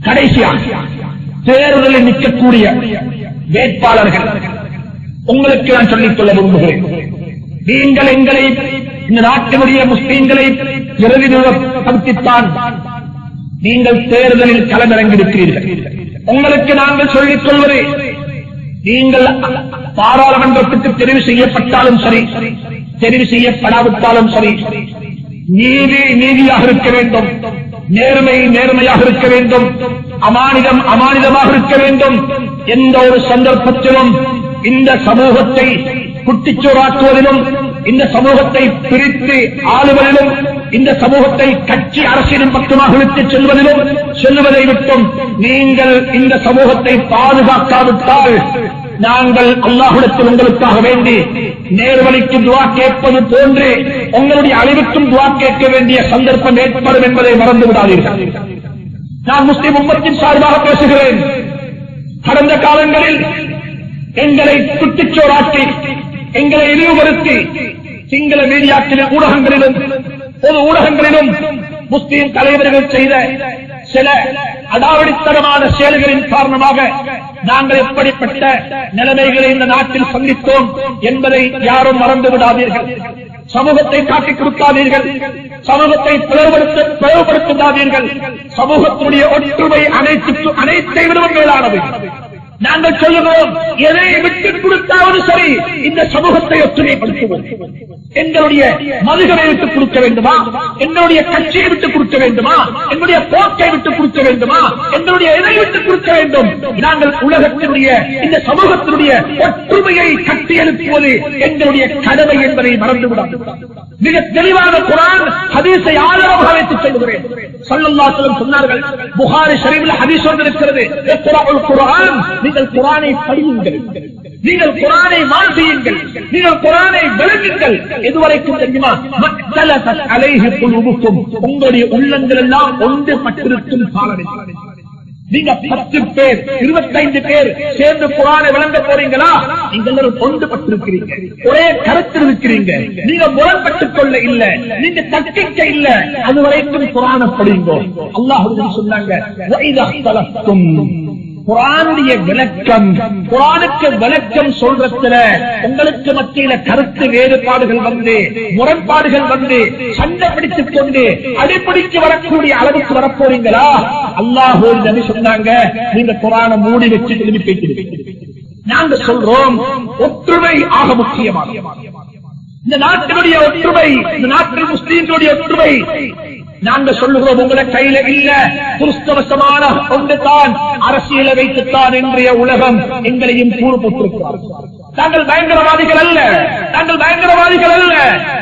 கடைசியாக தேர்தலில் நிற்கக்கூடிய வேட்பாளர்கள் உங்களுக்கு நான் சொல்லிக் கொள்ள விரும்புகிறேன். நீங்கள் எங்களை இந்த நாட்டினுடைய முஸ்லீம்களை பிரதிநிதித்துவப்படுத்தித்தான் நீங்கள் தேர்தலில் களமிறங்கியிருக்கிறீர்கள். உங்களுக்கு நாங்கள் சொல்லிக் கொள்வது, நீங்கள் பாராளுமன்றத்துக்கு தெரிவு செய்யப்பட்டாலும் சரி, தெரிவு செய்யப்படாவிட்டாலும் சரி, நீதி நீதியாக இருக்க வேண்டும், நேர்மை நேர்மையாக இருக்க வேண்டும், அமானிதம் அமானிதமாக இருக்க வேண்டும். எந்த ஒரு சந்தர்ப்பத்திலும் இந்த சமூகத்தை குட்டிச்சோராக்குவதிலும், இந்த சமூகத்தை பிரித்து ஆளுவதிலும், இந்த சமூகத்தை கட்சி அரசியலின் பக்கமாக விட்டுச் செல்வதை விட்டும் நீங்கள் இந்த சமூகத்தை பாதுகாக்காவிட்டால் நாங்கள் அல்லாஹ்விடத்தில் உங்களுக்காக வேண்டி நேர்வழிக்கு துஆ கேட்பது போன்று உங்களுடைய அழிவுக்கும் துஆ கேட்க வேண்டிய சந்தர்ப்பம் ஏற்படும் என்பதை மறந்து விடாதீர்கள். நான் முஸ்லிம் உம்மத்தின் சார்பாக பேசுகிறேன். கடந்த காலங்களில் எங்களை குட்டிச்சோராக்கி, எங்களை இழிவுபடுத்தி சிங்கள மீடியாக்களின் ஊடகங்களிலும் பொது ஊடகங்களிலும் முஸ்லிம் தலைவர்கள் செய்த சில அடாவடித்தனமான செயல்களின் காரணமாக நாங்கள் எப்படிப்பட்ட நிலைமைகளை இந்த நாட்டில் சந்தித்தோம் என்பதை யாரும் மறந்து விடாதீர்கள். சமூகத்தை காட்டிக் கொடுக்காதீர்கள், சமூகத்தை பிளவுபடுத்தாதீர்கள். சமூகத்தினுடைய ஒற்றுமை அனைத்தை விடவும் மேலானது. நாங்கள் சொல்லுகிறோம், எதை விட்டுக் கொடுத்தாவது சரி இந்த சமூகத்தை ஒற்றுமைப்படுத்துவோம். எங்களுடைய மதுகளை விட்டுக் கொடுக்க வேண்டுமா, எங்களுடைய கட்சியை விட்டுக் கொடுக்க வேண்டுமா, எங்களுடைய போக்கை விட்டுக் கொடுக்க வேண்டுமா, எங்களுடைய எதை விட்டுக் கொடுக்க வேண்டும்? நாங்கள் உலகத்தினுடைய இந்த சமூகத்தினுடைய ஒற்றுமையை கட்டியெழுப்புவது எங்களுடைய கடமை என்பதை மறந்துவிடாது. மிக தெளிவான குர்ஆன் ஹதீஸை ஆதாரமாக வைத்து சொல்கிறேன். ஸல்லல்லாஹு அலைஹி வஸல்லம் சொன்னார்கள், புகாரி ஷரீஃபில் ஹதீஸ் வந்திருக்கிறது, இக்ராஉல் குர்ஆன், நீங்கள் குர்ஆனை படியுங்கள், நீங்கள் குர்ஆனை வாசியுங்கள், நீங்கள் குர்ஆனை விளங்குங்கள். எதுவரைக்கும் தெரியுமா? மக்தலஃபத் அலைஹி குலூபுக்கும், உங்களுடைய உள்ளங்கள் எல்லாம் ஒன்றுபட்டிருக்கும் காலம். நீங்க 10 பேர் 25 பேர் சேர்ந்து குர்ஆனை விளங்க போறீங்களா? நீங்கள் எல்லாரும் ஒன்றுபட்டிருக்கிறீங்க, ஒரே கருத்தில் இருக்கிறீங்க, நீங்க முரண்பட்டுக் கொள்ள இல்ல, நீங்க தக்கிக்க இல்ல. அதுவரைக்கும் குர்ஆனை படிங்க. அல்லாஹ் சொன்னாங்க, வஇதா இஹ்தலஃப்தும், குர்ஆனுடைய விளக்கம், குர்ஆனுக்கு விளக்கம் சொல்றதுல உங்களுக்கு மத்தியில கருத்து வேறுபாடுகள் வந்து, முரண்பாடுகள் வந்து, சண்டை பிடித்துக் கொண்டு அடிப்படைக்கு வரக்கூடிய அளவுக்கு வரப்போறீங்களா? அல்லாஹ்வோடு நபி சொன்னாங்க, நீங்க குர்ஆனை மூடி வச்சு திரும்பி போயிட்டு. நாங்க சொல்றோம், ஒற்றுமை ஆக முக்கியமாக. இந்த நாட்டினுடைய ஒற்றுமை, இந்த நாட்டில் முஸ்லீம்களுடைய ஒற்றுமை நாங்க சொல்லுகிறோம் உங்களை கையில இல்ல. துருஷ்டவசமான ஒன்றுதான் அரசியலை வைத்துத்தான் இன்றைய உலகம் எங்களையும் கூறு போட்டிருக்கிறார். நாங்கள் பயங்கரவாதிகள் அல்ல, நாங்கள் பயங்கரவாதிகள் அல்ல,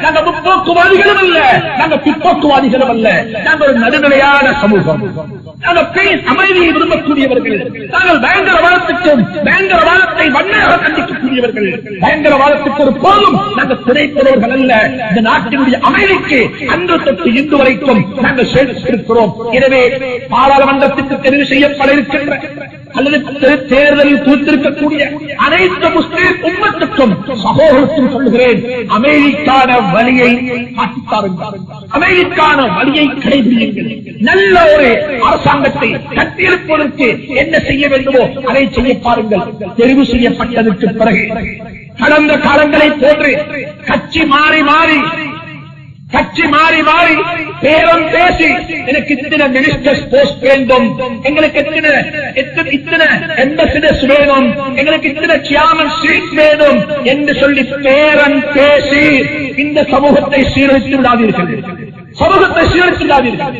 நாங்கள் முற்போக்குவாதிகளும் அல்ல, நாங்கள் பிற்போக்குவாதிகளும் அல்ல. நாங்கள் ஒரு நடுநிலையான சமூகம், நாங்கள் அமைதியை விரும்பக்கூடியவர்கள். நாங்கள் பயங்கரவாதத்துக்கும் பயங்கரவாதத்தை வன்மையாக கண்டிக்கக்கூடியவர்கள். பயங்கரவாதத்துக்கு ஒரு போதும் நாங்கள் துணைப்படுவர்கள் அல்ல. இந்த நாட்டினுடைய அமைதிக்கு அன்று தொட்டு இன்று வரைக்கும் நாங்கள் சேர்த்திருக்கிறோம். எனவே பாராளுமன்றத்துக்கு தெரிவு செய்யப்பட இருக்கின்ற அல்லது தேர்தலில் தூத்திருக்கக்கூடிய அனைத்து முஸ்லிம் உம்மத்துக்கும் சகோதரத்துக்கும் சொல்லுகிறேன், அமைதிக்கான வழியை காட்டித்தாருங்கள், அமைதிக்கான வழியை கடைபிடியுங்கள். நல்ல ஒரு அரசாங்கத்தை கட்டியெழுப்பதற்கு என்ன செய்ய வேண்டுமோ அதை செய்ய பாருங்கள். தெரிவு செய்யப்பட்டதற்கு பிறகு கடந்த காலங்களை போன்று கட்சி மாறி மாறி பேரம் பேசி எனக்கு இத்தனை மினிஸ்டர்ஸ் போஸ்ட் வேண்டும், எங்களுக்கு இத்தனை எம்பசிடர்ஸ் வேணும், எங்களுக்கு இத்தனை சேர்மன் சீட் வேணும் என்று சொல்லி பேரம் பேசி இந்த சமூகத்தை சீரழித்து விடாதீர்கள், சமூகத்தை சீரழித்து விடாதீர்கள்.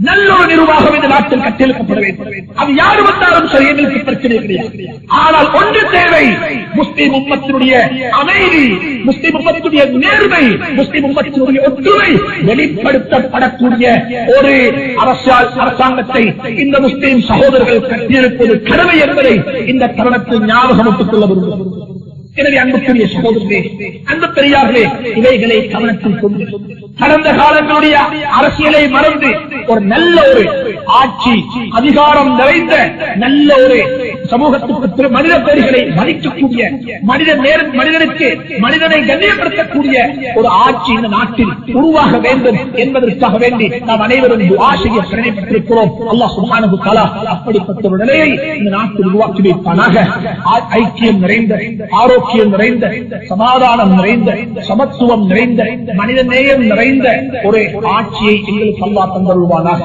நல்ல ஒரு நிர்வாகம் இந்த நாட்டில் கட்டியெழுப்பப்பட வேண்டும். அது யாரு வந்தாலும் சரி, எங்களுக்கு பிரச்சனை கிடையாது. ஆனால் ஒன்று தேவை, முஸ்லிம் உம்மத்தினுடைய அமைதி, முஸ்லிம் உம்மத்தினுடைய நேர்மை, முஸ்லிம் உம்மத்தினுடைய ஒற்றுமை வெளிப்படுத்தப்படக்கூடிய ஒரு அரசாங்கத்தை இந்த முஸ்லிம் சகோதரர்கள் கட்டியெழுப்பது கடமை என்பதை இந்த தருணத்தில் ஞாபகமிட்டுக் கொள்ள விரும்புகிறோம். எனவே அன்புக்குரிய சகோதரர்களே, அன்பு பெரியார்களே, இவைகளை கவனத்தில் கொண்டு கடந்த காலங்களுடைய அரசியலை மறந்து ஒரு நல்ல ஒரு ஆட்சி, அதிகாரம் நிறைந்த நல்ல ஒரு சமூகத்துக்கு மனித பேர்களை மதிக்கக்கூடிய மனிதனுக்கு மனிதனை கண்ணியப்படுத்தக்கூடிய ஒரு ஆட்சி இந்த நாட்டில் உருவாக வேண்டும் என்பதற்காக வேண்டி நாம் அனைவரும் துஆ செய்ய பிணைப்பட்டிருக்கிறோம். அல்லாஹ் சுப்ஹானஹு வ தஆலா அப்படிப்பட்ட ஒரு நிலையை இந்த நாட்டில் உருவாக்கி வைப்பானாக. ஐக்கியம் நிறைந்த, ஆரோக்கியம் நிறைந்த, சமாதானம் நிறைந்த, சமத்துவம் நிறைந்த, மனித நேயம் நிறைந்த ஒரு ஆட்சியை எங்களுக்கு அல்லாஹ் தந்தருள்வானாக.